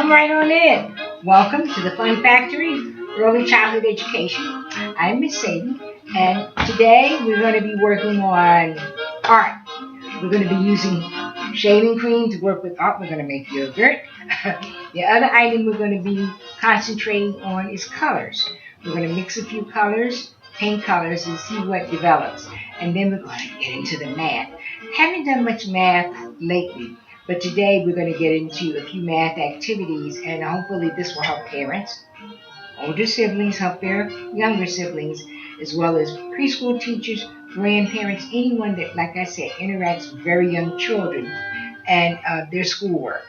Come right on in. Welcome to the Fun Factory, Early Childhood Education. I'm Miss Sadie, and today we're going to be working on art. We're going to be using shaving cream to work with art. We're going to make yogurt. The other item we're going to be concentrating on is colors. We're going to mix a few colors, paint colors, and see what develops. And then we're going to get into the math. Haven't done much math lately, but today we're going to get into a few math activities, and hopefully this will help parents, older siblings help their younger siblings, as well as preschool teachers, grandparents, anyone that, like I said, interacts with very young children and their schoolwork.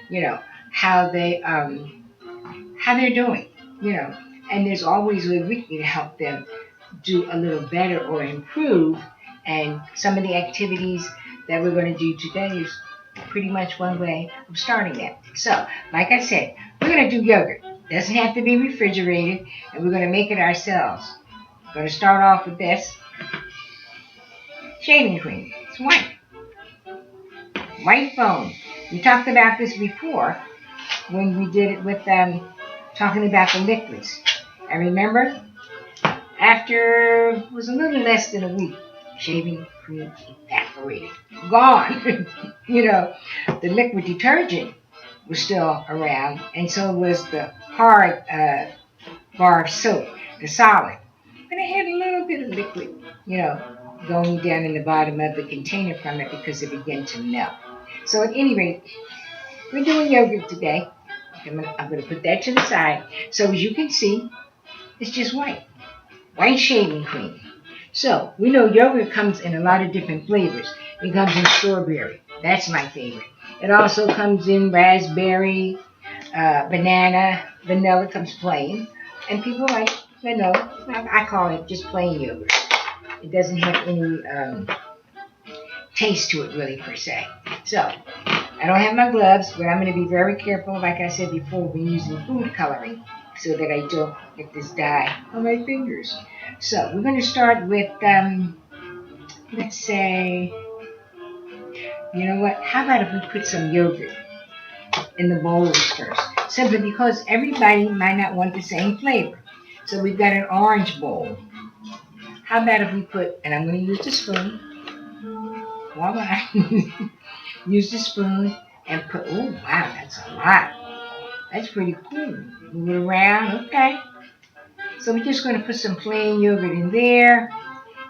You know how they're doing. And there's always a way we can help them do a little better or improve. And some of the activities that we're going to do today is pretty much one way of starting that. So, like I said, we're going to do yogurt. Doesn't have to be refrigerated, and we're going to make it ourselves. We're going to start off with this shaving cream. It's white. White foam. We talked about this before when we did it with talking about the liquids. And remember, after it was a little less than a week, shaving cream evaporated. Gone. The liquid detergent was still around, and so was the hard bar of soap, the solid. But it had a little bit of liquid, going down in the bottom of the container from it because it began to melt. So at any rate, we're doing yogurt today. I'm going to put that to the side. So as you can see, it's just white. White shaving cream. So we know yogurt comes in a lot of different flavors. It comes in strawberry. That's my favorite. It also comes in raspberry, banana, vanilla comes plain. And people like vanilla. I call it just plain yogurt. It doesn't have any taste to it really per se. So I don't have my gloves, but I'm going to be very careful. Like I said before, we're using food coloring so that I don't get this dye on my fingers. So we're going to start with, let's say, you know what? How about if we put some yogurt in the bowls first? Simply because everybody might not want the same flavor. So we've got an orange bowl. How about if we put, and I'm going to use the spoon. Voila. Use the spoon and put, oh wow, that's a lot. That's pretty cool. Move it around, okay. So we're just going to put some plain yogurt in there.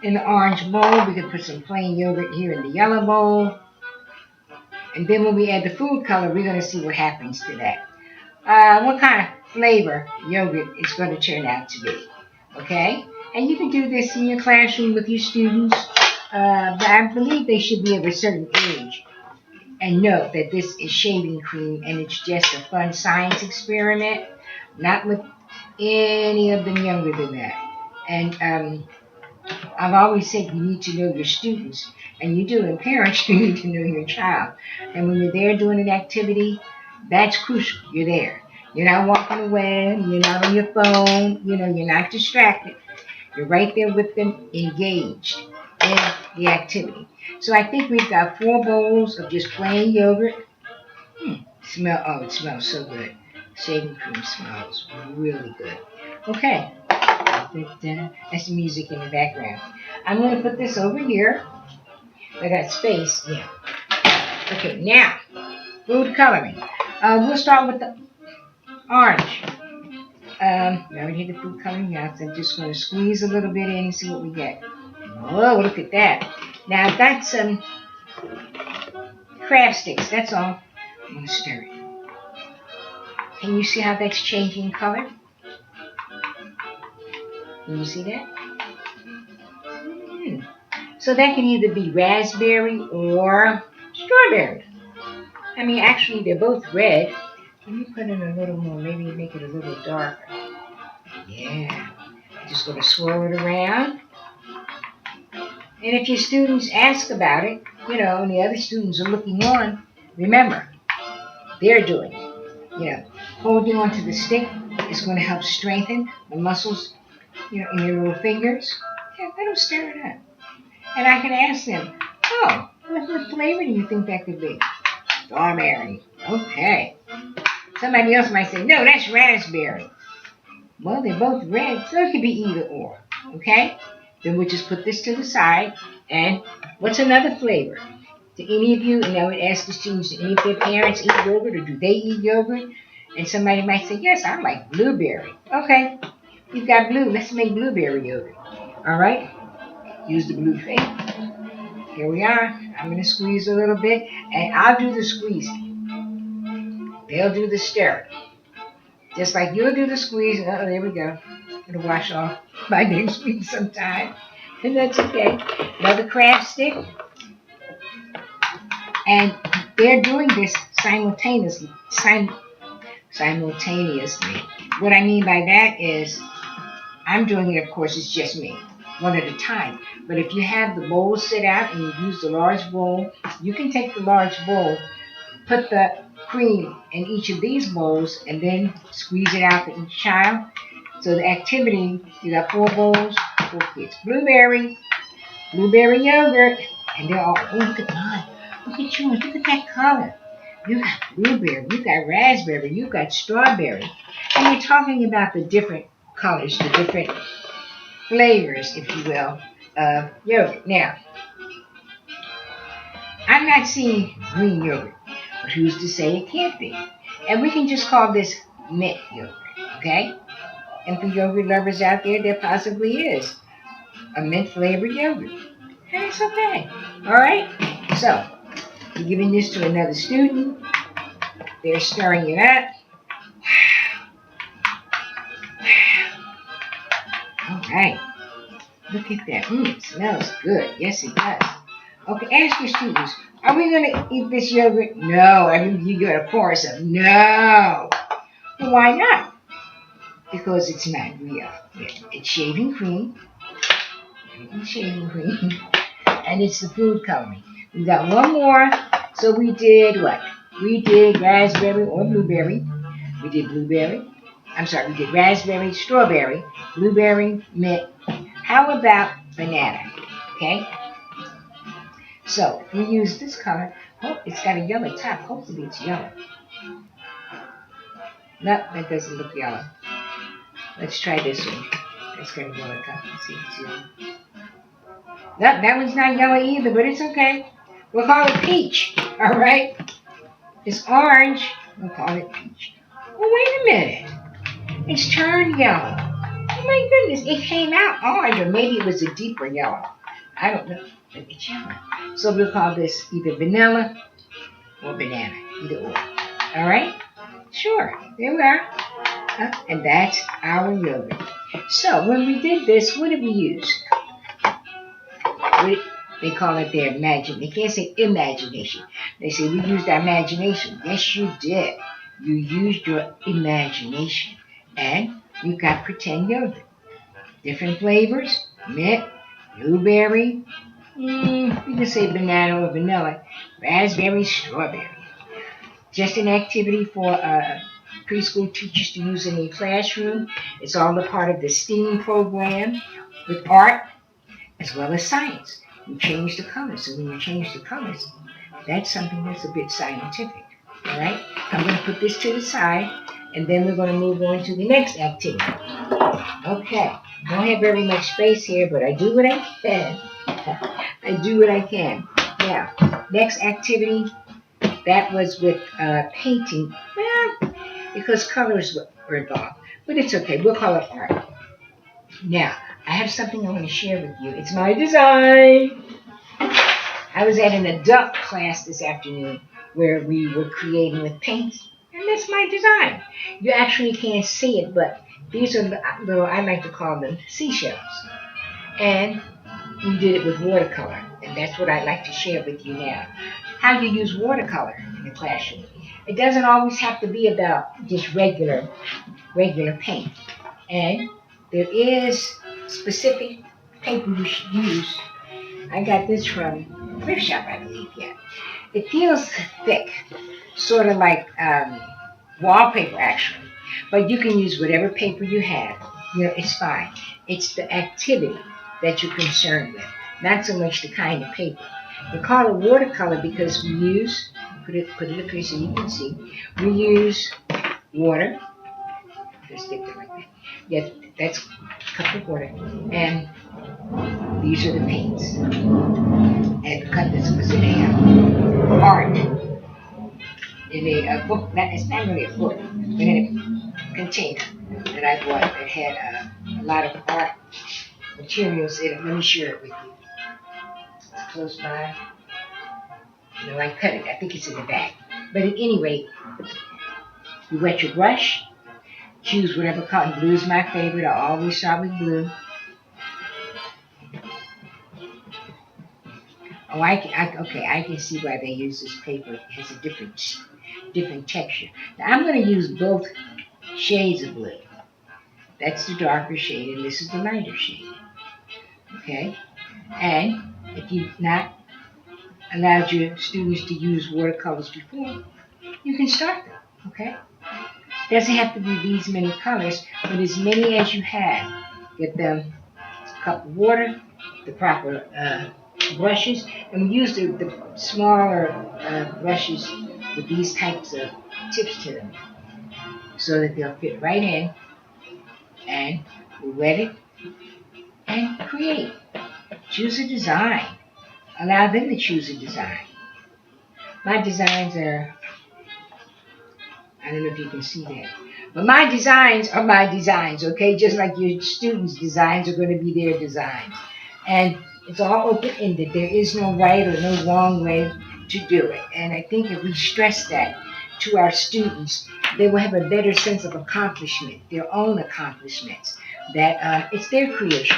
In the orange bowl, we can put some plain yogurt here in the yellow bowl. And then when we add the food color, we're going to see what happens to that. What kind of flavor yogurt is going to turn out to be. Okay? And you can do this in your classroom with your students. But I believe they should be of a certain age and know that this is shaving cream and it's just a fun science experiment, not with any of them younger than that. And I've always said you need to know your students, and you do, and parents, you need to know your child. And when you're there doing an activity, that's crucial. You're there. You're not walking away. You're not on your phone. You're not distracted. You're right there with them, engaged in the activity. So I think we've got 4 bowls of just plain yogurt. It smells so good. Shaving cream smells really good. Okay. That's the music in the background. I'm going to put this over here. I got space. Yeah. Okay, now, food coloring. We'll start with the orange. We already did the food coloring now, so I'm just going to squeeze a little bit in and see what we get. Oh, look at that. Now, I've got some craft sticks, that's all. I'm going to stir it. Can you see how that's changing color? Can you see that? So that can either be raspberry or strawberry. I mean, actually, they're both red. Let me put in a little more, maybe make it a little darker. Yeah. Just going to swirl it around. And if your students ask about it, and the other students are looking on, remember, they're doing it. Holding onto the stick is going to help strengthen the muscles, in your little fingers. Yeah, let them stir it up. And I can ask them, what flavor do you think that could be? Strawberry. Okay. Somebody else might say, no, that's raspberry. Well, they're both red, so it could be either or. Okay? Then we'll just put this to the side. And what's another flavor? Do any of you, and I would ask the students, do any of their parents eat yogurt or do they eat yogurt? And somebody might say, yes, I like blueberry. Okay, you've got blue. Let's make blueberry yogurt. All right? Use the blue thing. Here we are. I'm going to squeeze a little bit, and I'll do the squeezing. They'll do the stirring. Just like you'll do the squeeze. Oh, there we go. It'll wash off by next week sometime. And that's okay. Another craft stick. And they're doing this simultaneously. What I mean by that is, I'm doing it, of course, it's just me, one at a time. But if you have the bowls set out and you use the large bowl, you can take the large bowl, put the cream in each of these bowls, and then squeeze it out for each child. So the activity, you got 4 bowls, 4 kids. Blueberry yogurt, and they're all, oh, look at mine. Look at yours, look at that color. You got blueberry, you got raspberry, you got strawberry. And we're talking about the different colors, the different flavors, if you will, of yogurt. Now, I'm not seeing green yogurt, but who's to say it can't be? And we can just call this mint yogurt, okay? And for yogurt lovers out there, there possibly is a mint flavored yogurt. And it's okay, all right? So, you're giving this to another student. They're stirring it up. All right. Look at that. It smells good. Yes, it does. Okay, ask your students, are we going to eat this yogurt? No. I mean, you got a chorus of no. Well, why not? Because it's not real. It's shaving cream. And it's the food coloring. We got one more. So we did what? We did raspberry or blueberry. We did raspberry, strawberry, blueberry, mint. How about banana? Okay? So if we use this color, oh, it's got a yellow top. Hopefully it's yellow. No, that doesn't look yellow. Let's try this one. It's got a yellow top. Let's see if it's yellow. No, that one's not yellow either, but it's okay. We'll call it peach. All right? It's orange. We'll call it peach. Well, wait a minute. It's turned yellow. Oh my goodness, it came out orange, or maybe it was a deeper yellow. I don't know, but it's yellow. So we'll call this either vanilla or banana, either or. All right? Sure, there we are. And that's our yogurt. So when we did this, what did we use? They call it their imagination. They can't say imagination. They say we used our imagination. Yes, you did. You used your imagination. And you got pretend yogurt. Different flavors. Mint, blueberry. You can say banana or vanilla. Raspberry, strawberry. Just an activity for preschool teachers to use in their classroom. It's all a part of the STEAM program with art as well as science. You change the colors. So when you change the colors, that's something that's a bit scientific. All right? I'm going to put this to the side, and then we're going to move on to the next activity. Okay. Don't have very much space here, but I do what I can. I do what I can. Now, next activity, that was with painting. Well, because colors were involved. But it's okay. We'll call it art. Now, I have something I want to share with you. It's my design. I was at an adult class this afternoon where we were creating with paints, and that's my design. You actually can't see it, but these are little, I like to call them seashells. And we did it with watercolor, and that's what I'd like to share with you now. How you use watercolor in the classroom. It doesn't always have to be about just regular paint. And there is specific paper you should use. I got this from Thrift Shop, I believe, yeah. It feels thick, sort of like wallpaper, actually. But you can use whatever paper you have. You know, it's fine. It's the activity that you're concerned with, not so much the kind of paper. We call it watercolor because we use, put it up here so you can see, we use water. Just stick it like that. Yes, that's a cup of water. And these are the paints. And cut this was in a art. In a book, it's not really a book, but in a container that I bought that had a lot of art materials in it. Let me share it with you. It's close by. No, I cut it. I think it's in the back. But at any rate, you wet your brush. Choose whatever color. Blue is my favorite. I always start with blue. Oh, okay, I can see why they use this paper. It has a different texture. Now, I'm going to use both shades of blue. That's the darker shade, and this is the lighter shade. Okay? And if you've not allowed your students to use watercolors before, you can start them. Okay? Doesn't have to be these many colors, but as many as you have. Get them a cup of water, the proper brushes, and we use the smaller brushes with these types of tips to them so that they'll fit right in, and we wet it and create. Choose a design. Allow them to choose a design. My designs are, I don't know if you can see that, but my designs are my designs, okay? Just like your students' designs are going to be their designs. And it's all open-ended. There is no right or no wrong way to do it. And I think if we stress that to our students, they will have a better sense of accomplishment, their own accomplishments, that it's their creation.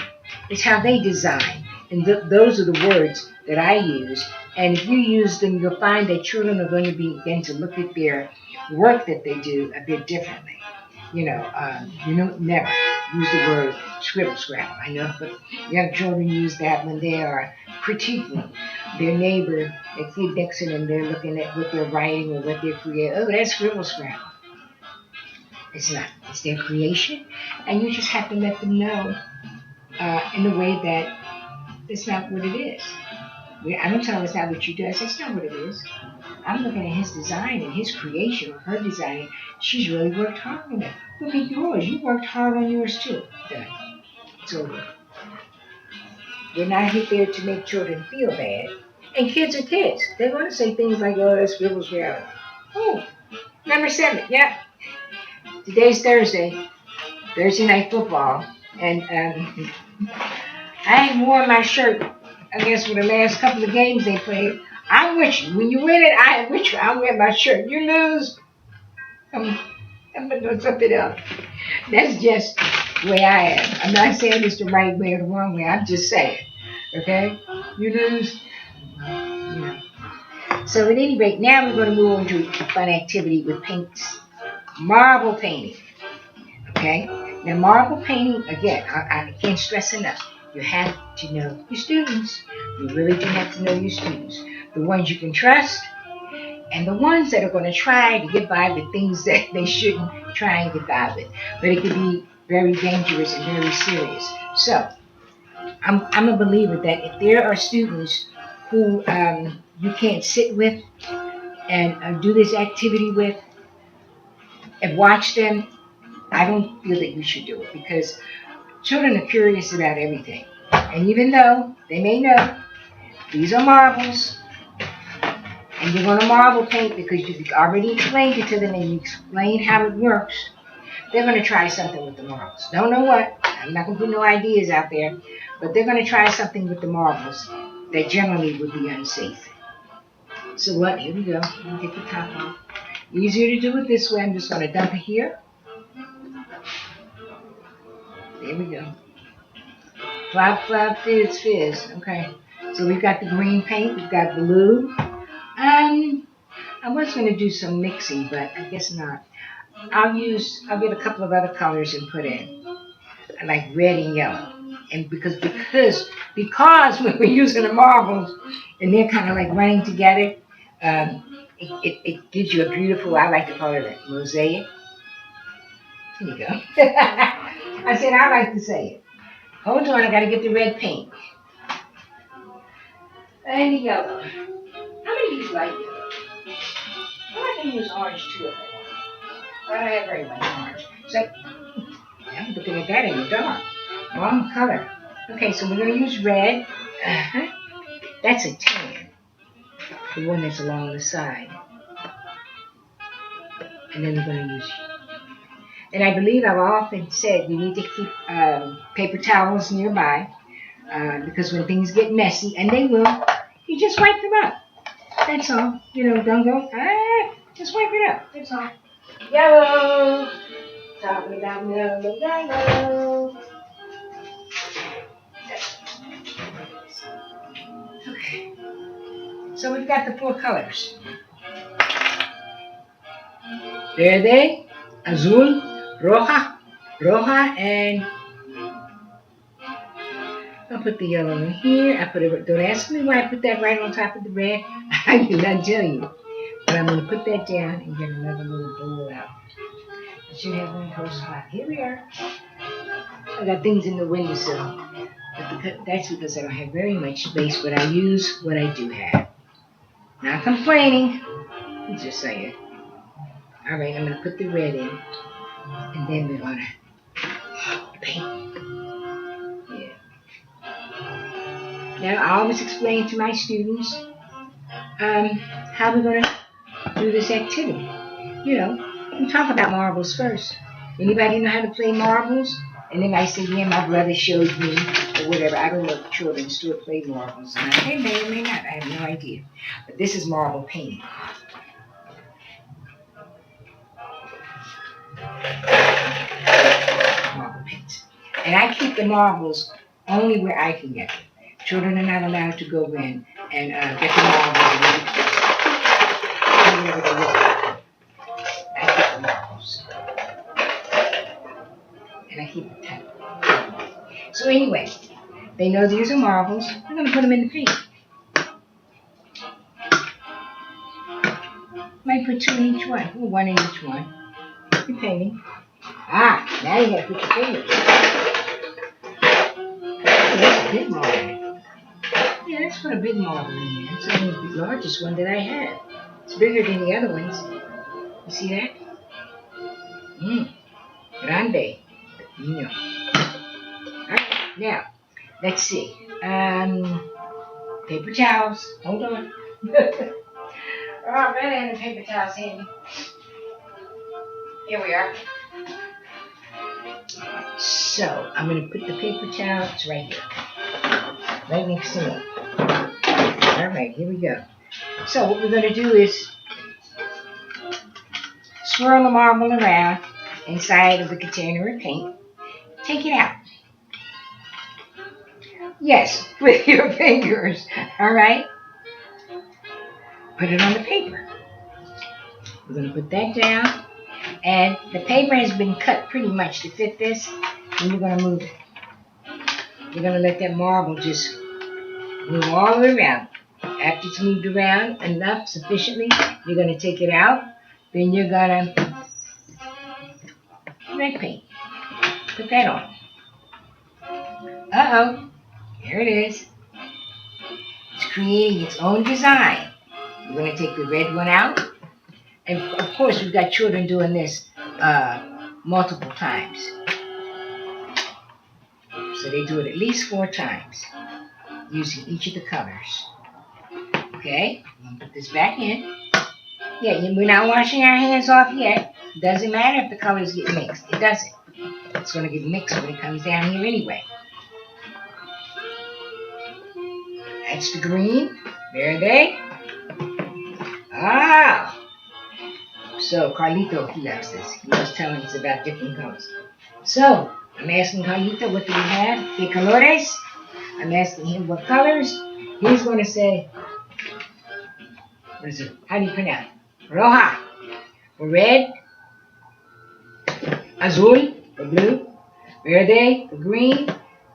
It's how they design. And those are the words that I use. And if you use them, you'll find that children are going to begin to look at their work that they do a bit differently. You don't never use the word scribble scrabble. I know, but young children use that when they are critiquing their neighbor that sit next to them. They're looking at what they're writing or what they're creating. Oh, that's scribble scrabble. It's not. It's their creation, and you just have to let them know in a way that it's not what it is. I don't tell them it's not what you do. I say, it's not what it is. I'm looking at his design and his creation or her design. She's really worked hard on it. Look at yours. You worked hard on yours too. Done. It's over. We're not here to make children feel bad. And kids are kids. They're going to say things like, oh, that's scribbles reality. Oh, number 7. Yeah. Today's Thursday. Thursday night football. And I ain't worn my shirt, I guess, for the last couple of games they played. I'm with you. When you win it, I am with you. I'll wear my shirt. You lose, I'm going to do something else. That's just the way I am. I'm not saying it's the right way or the wrong way. I'm just saying. Okay? You lose. So at any rate, now we're going to move on to a fun activity with paints. Marble painting. Okay? Now marble painting, again, I can't stress enough. You have to know your students. You really do have to know your students. The ones you can trust, and the ones that are going to try to get by with things that they shouldn't try and get by with. But it could be very dangerous and very serious. So, I'm a believer that if there are students who you can't sit with and do this activity with and watch them, I don't feel that you should do it because children are curious about everything. And even though they may know these are marbles, and you're going to marble paint because you've already explained it to them and you explained how it works, they're going to try something with the marbles. Don't know what. I'm not going to put no ideas out there, but they're going to try something with the marbles that generally would be unsafe. So what? Here we go. I'm going to take the top off. Easier to do it this way. I'm just going to dump it here. There we go. Flop, flop, fizz, fizz. Okay. So we've got the green paint. We've got blue. I was going to do some mixing, but I guess not. I'll get a couple of other colors and put in, like red and yellow. And because when we're using the marbles and they're kind of like running together, it gives you a beautiful, I like to call it a mosaic. Here you go. I said I like to say it. Hold on, I got to get the red paint. And the yellow. I'm going to use light yellow. I like to use orange too if I want. I don't have very much orange. So, I'm looking at that in the dark. Wrong color. Okay, so we're going to use red. That's a tan. The one that's along the side. And then we're going to use. And I believe I've often said we need to keep paper towels nearby because when things get messy, and they will, you just wipe them up. That's all. Don't go, just wipe it up. That's all. Yellow. Talking about yellow. Okay. So we've got the 4 colors. Verde, azul, roja, and I'll put the yellow in here. Don't ask me why I put that right on top of the red. I cannot tell you. But I'm going to put that down and get another little bowl out. I should have one close spot. Here we are. I got things in the windowsill. But that's because I don't have very much space, but I use what I do have. Not complaining. I'm just saying. Alright, I'm going to put the red in. And then we're going to paint. Yeah. Now, I always explain to my students how we're going to do this activity. We talk about marbles first. Anybody know how to play marbles? And then I say, yeah, my brother showed me, or whatever. I don't know if children still play marbles. And they may or may not. I have no idea. But this is marble painting. Marble paints. And I keep the marbles only where I can get them. Children are not allowed to go in and get the marbles whenever they look. I keep the marbles. And I keep it tight. So anyway, they know these are marbles. I'm going to put them in the paint. Might put 2 in each one. Or 1 in each one. You're painting. Now you got to put your fingers. Oh, that's a big marble. Yeah, let's put a big marble in here. It's only the largest one that I have. It's bigger than the other ones. You see that? Grande. Alright, now, let's see. Paper towels. Hold on. I really have the paper towels handy. Here we are. So, I'm going to put the paper towels right here. Right next to me. Alright, here we go. So, what we're going to do is swirl the marble around inside of the container of paint. Take it out. Yes, with your fingers. Alright? Put it on the paper. We're going to put that down. And the paper has been cut pretty much to fit this. And you're going to move it. You're going to let that marble just move all the way around. After it's moved around enough, sufficiently, you're going to take it out. Then you're going to red paint. Put that on. Uh-oh. There it is. It's creating its own design. We're going to take the red one out. And of course, we've got children doing this multiple times. So they do it at least 4 times using each of the colors. Okay, I'm going to put this back in. Yeah, we're not washing our hands off yet. Doesn't matter if the colors get mixed. It doesn't. It's going to get mixed when it comes down here anyway. That's the green. Verde. So Carlito, he loves this. He was telling us about different colors. So, I'm asking Carlito, what do we have? ¿Qué colores? I'm asking him what colors. He's going to say, what is it? How do you pronounce it? Roja for red. Azul for blue. Verde for green.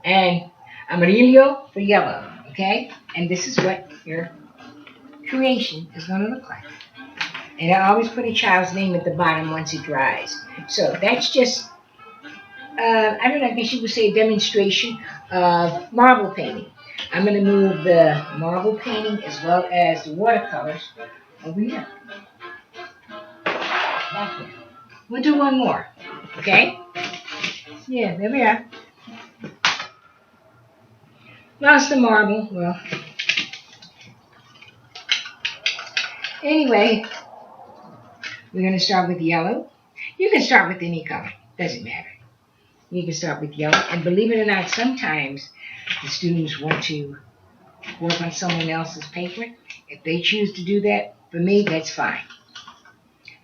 And amarillo for yellow. Okay? And this is what your creation is going to look like. And I always put a child's name at the bottom once it dries. So that's just, I don't know, I guess you would say a demonstration of marble painting. I'm going to move the marble painting as well as the watercolors over here. Back here. We'll do one more. Okay? Yeah, there we are. Lost the marble. Well, anyway, we're going to start with yellow. You can start with any color. Doesn't matter. You can start with yellow. And believe it or not, sometimes the students want to work on someone else's paper. If they choose to do that, for me, that's fine.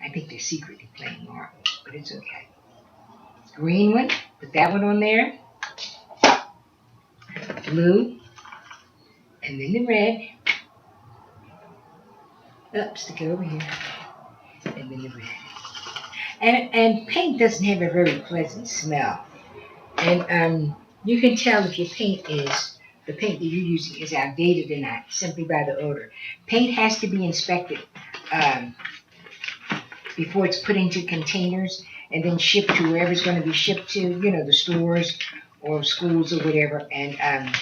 I think they're secretly playing marble, but it's okay. Green one, put that one on there. Blue, and then the red. Up, stick it over here, and then the red. And paint doesn't have a very pleasant smell. And you can tell if your paint is, the paint that you're using is outdated or not, simply by the odor. Paint has to be inspected before it's put into containers and then shipped to wherever it's going to be shipped to, the stores or schools or whatever. And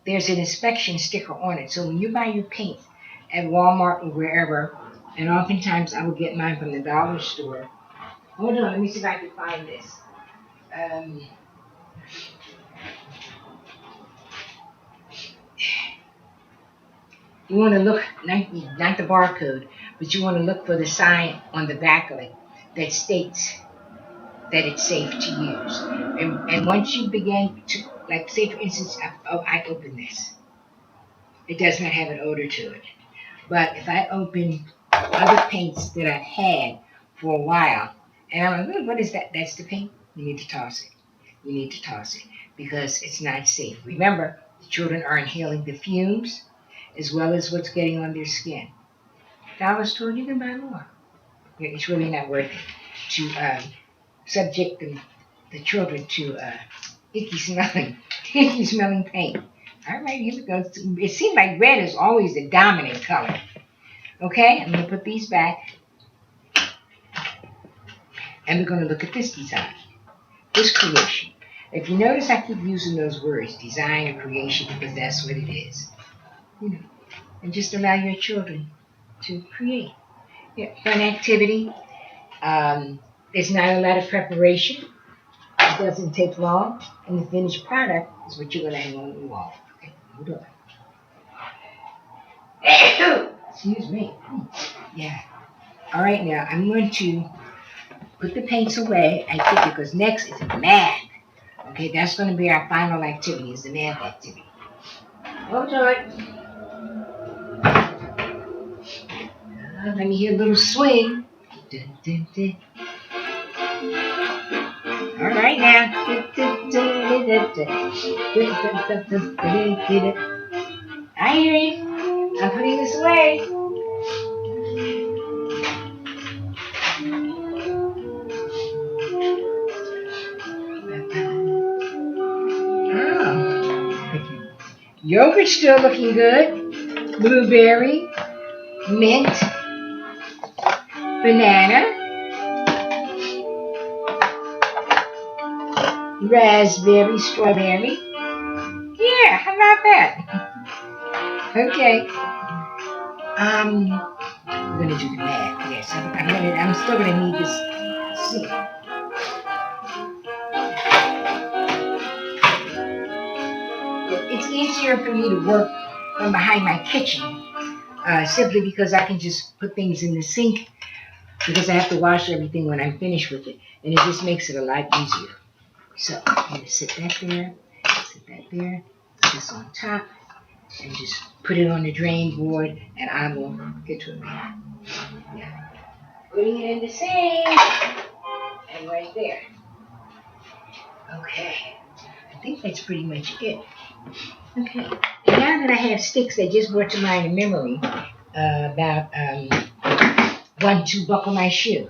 there's an inspection sticker on it. So when you buy your paint at Walmart or wherever, and oftentimes I will get mine from the dollar store. Hold on, let me see if I can find this. You want to look, not the barcode, but you want to look for the sign on the back of it that states that it's safe to use. And once you begin to, like say for instance, I open this. It does not have an odor to it. But if I open other paints that I've had for a while, and I'm like, what is that? That's the paint? You need to toss it. You need to toss it because it's not safe. Remember, the children are inhaling the fumes as well as what's getting on their skin. Dollar store, you can buy more. It's really not worth it to subject the children to icky smelling paint. All right, here we go. It seems like red is always the dominant color. Okay, I'm going to put these back. And we're going to look at this design, this creation. If you notice, I keep using those words, design or creation, because that's what it is. And just allow your children to create. Yeah, fun activity. There's not a lot of preparation. It doesn't take long. And the finished product is what you're going to hang on the wall. Okay, hold on. Excuse me. Yeah. All right, now I'm going to put the paints away, I think, because next is math. Okay, that's going to be our final activity, is the math activity. Hold on. Let me hear a little swing. Dun, dun, dun. All right now. I hear you. I'm putting this away. Oh. Yogurt's still looking good. Blueberry, mint, banana, raspberry, strawberry. Yeah, how about that? Okay. We're gonna do the math. Yes, I'm still gonna need this. See. It's easier for me to work from behind my kitchen, simply because I can just put things in the sink because I have to wash everything when I'm finished with it, and it just makes it a lot easier. So I'm gonna sit that there, put this on top, and just put it on the drain board, and I will get to it later. Yeah. Putting it in the sink, and right there. Okay, I think that's pretty much it. Okay, now that I have sticks that just brought to mind a memory about 1, 2, buckle my shoe.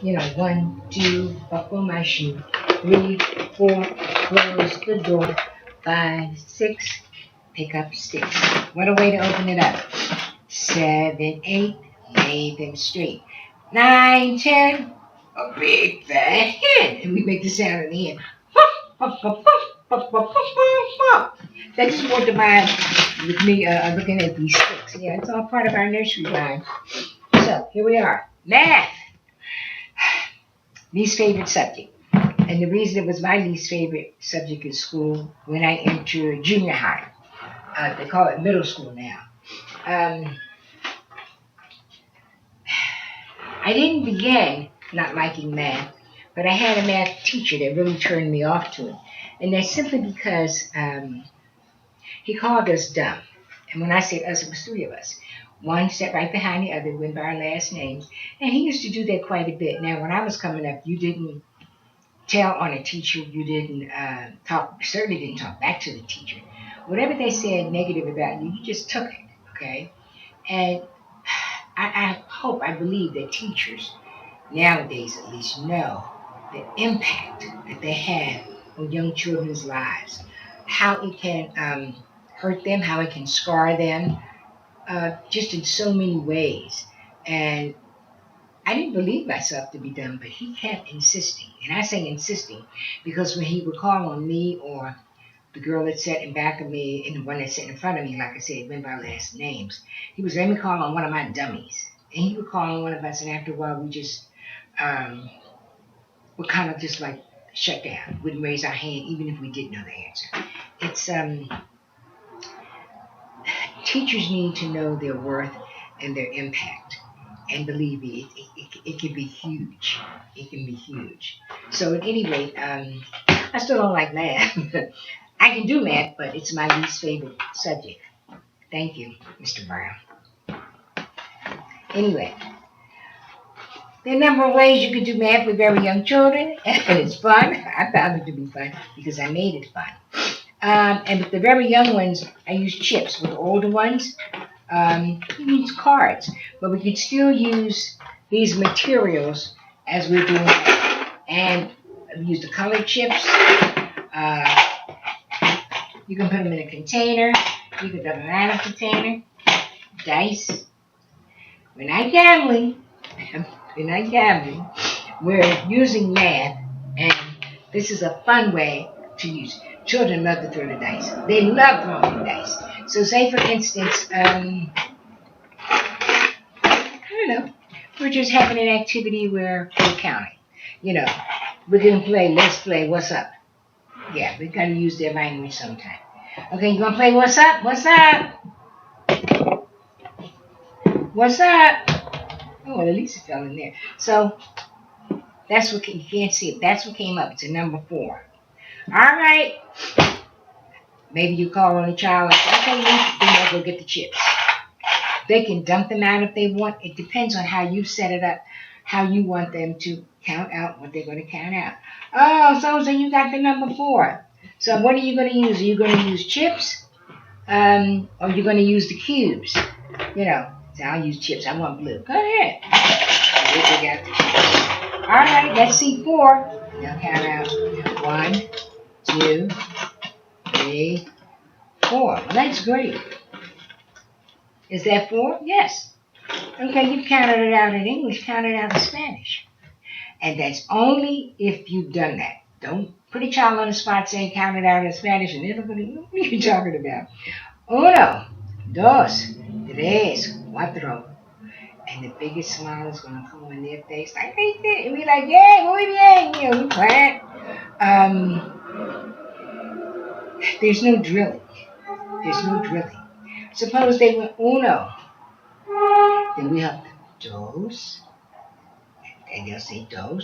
1, 2, buckle my shoe. 3, 4, close the door. 5, 6, pick up sticks. What a way to open it up. 7, 8, lay them straight. 9, 10, a big fat hen. And we make the sound of the hen. That just brought to mind with me looking at these sticks. Yeah, it's all part of our nursery rhyme. So, here we are. Math. Least favorite subject. And the reason it was my least favorite subject in school when I entered junior high, they call it middle school now. Um, I didn't begin not liking math, but I had a math teacher that really turned me off to it. And that's simply because he called us dumb. And when I say us, it was three of us. One sat right behind the other, went by our last names. And he used to do that quite a bit. Now, when I was coming up, you didn't tell on a teacher. You didn't certainly didn't talk back to the teacher. Whatever they said negative about you, you just took it, okay? And I believe that teachers, nowadays at least, know the impact that they have on young children's lives, how it can hurt them, how it can scar them, just in so many ways. And I didn't believe myself to be dumb, but he kept insisting. And I say insisting because when he would call on me or the girl that sat in back of me and the one that sat in front of me, like I said, went by last names, he was letting me call on one of my dummies. And he would call on one of us, and after a while, we just um, would kind of just like shut down, wouldn't raise our hand, even if we didn't know the answer. It's teachers need to know their worth and their impact. And believe me, it can be huge. It can be huge. So at any rate, I still don't like math. I can do math, but it's my least favorite subject. Thank you, Mr. Brown. Anyway, there are a number of ways you can do math with very young children, and it's fun. I found it to be fun because I made it fun. And with the very young ones, I use chips. With the older ones, we use cards. But we could still use these materials as we're doing it. And we use the colored chips. Uh, you can put them in a container. You can put them in a container. Dice. We're not gambling. We're not gambling. We're using math. And this is a fun way to use. Children love to throw the dice. They love throwing the dice. So say, for instance, I don't know, we're just having an activity where we're counting. You know, we're going to play, let's play, what's up? Yeah, we got to use their language sometime. Okay, you going to play what's up? What's up? What's up? Oh, well, at least it fell in there. So that's what, you can't see it. That's what came up. It's a number 4. All right. Maybe you call on a child and say, okay, then they'll go get the chips. They can dump them out if they want. It depends on how you set it up, how you want them to count out what they're going to count out. Oh, so you got the number 4. So what are you going to use? Are you going to use chips? Or are you going to use the cubes? You know, so I'll use chips. I want blue. Go ahead. We got the chips. All right, let's see 4. Now count out 1, 2, 3, 4. Well, that's great. Is that 4? Yes. Okay, you've counted it out in English, count it out in Spanish. And that's only if you've done that. Don't put a child on the spot saying count it out in Spanish and they're going to, what are you talking about? 1, 2, 3, 4. And the biggest smile is going to come on their face like they did. And we're like, yeah, muy bien. You know, we clap. There's no drilling. There's no drilling. Suppose they went 1. Then we have 2. And they'll say 2.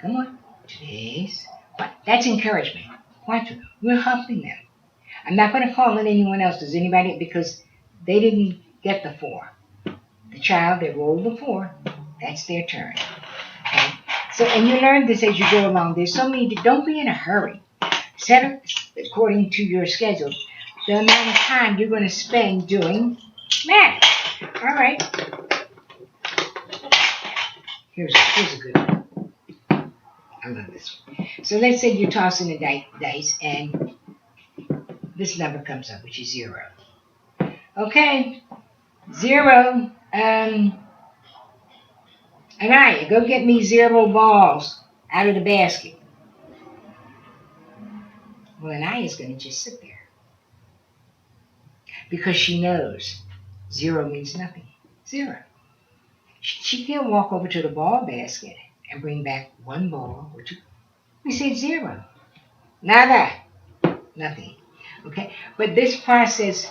Come on. 3. That's encouragement. 4. We're helping them. I'm not going to call on anyone else. Does anybody? Because they didn't get the 4. The child that rolled the 4, that's their turn. Okay? So, and you learn this as you go along. There's so many. Don't be in a hurry. Set up according to your schedule the amount of time you're going to spend doing math. All right. Here's a good one. I love this one. So let's say you're tossing the dice and this number comes up, which is 0. Okay. 0. Anaya, go get me 0 balls out of the basket. Well, Anaya's going to just sit there because she knows 0 means nothing. 0. She can't walk over to the ball basket and bring back one ball or two. We said zero. Nada. Nothing. Okay? But this process,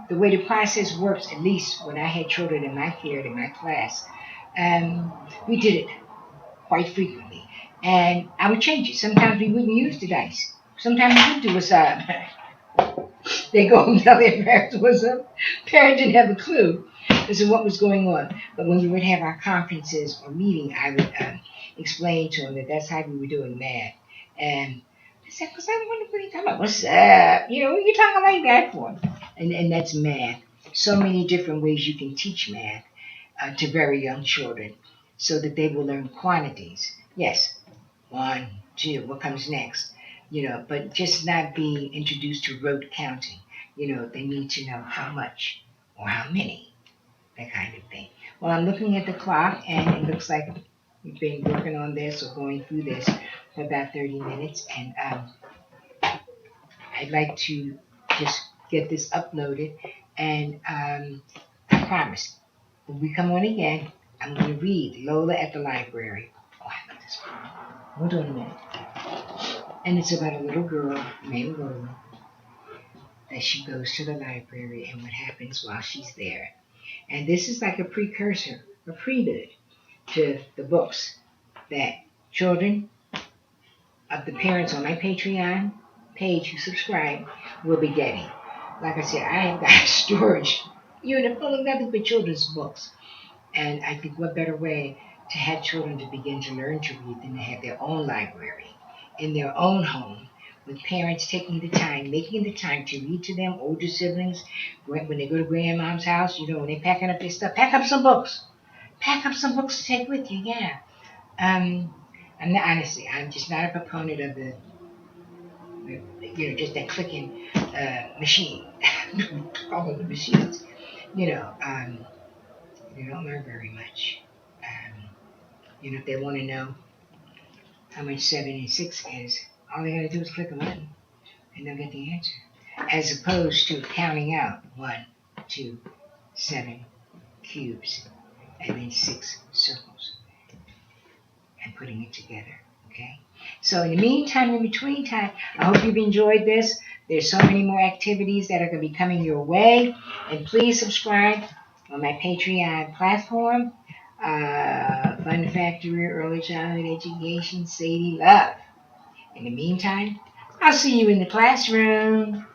the way the process works, at least when I had children in my care, in my class, we did it quite frequently. And I would change it. Sometimes we wouldn't use the dice. Sometimes we would do a side. They go and tell their parents what's up. Parents didn't have a clue as to what was going on. But when we would have our conferences or meeting, I would explain to them that that's how we were doing math. And I said, because I wonder what are you talking about? What's up? You know, what are you talking like that for? And that's math. So many different ways you can teach math to very young children so that they will learn quantities. Yes, one, two, what comes next? You know, but just not being introduced to rote counting. You know, they need to know how much or how many, that kind of thing. Well, I'm looking at the clock, and it looks like we've been working on this or going through this for about 30 minutes, and I'd like to just get this uploaded, and I promise, when we come on again, I'm going to read Lola at the Library. Oh, I love this book. Hold on a minute. And it's about a little girl named Lola that she goes to the library and what happens while she's there. And this is like a precursor, a prelude to the books that children of the parents on my Patreon page who subscribe will be getting. Like I said, I have got storage unit full of nothing but children's books. And I think what better way to have children to begin to learn to read than to have their own library in their own home with parents taking the time, making the time to read to them, older siblings, when they go to grandmom's house, you know, when they're packing up their stuff, pack up some books. Pack up some books to take with you, yeah. I'm not, honestly, I'm just not a proponent of just that clicking machine. All of the machines. You know, they don't learn very much. If they want to know how much 7 and 6 is, all they got to do is click a button and they'll get the answer. As opposed to counting out 1, 2, 7 cubes and then 6 circles and putting it together. Okay? So in the meantime, in between time, I hope you've enjoyed this. There's so many more activities that are going to be coming your way. And please subscribe on my Patreon platform. Fun Factory, Early Childhood Education, Sadie Love. In the meantime, I'll see you in the classroom.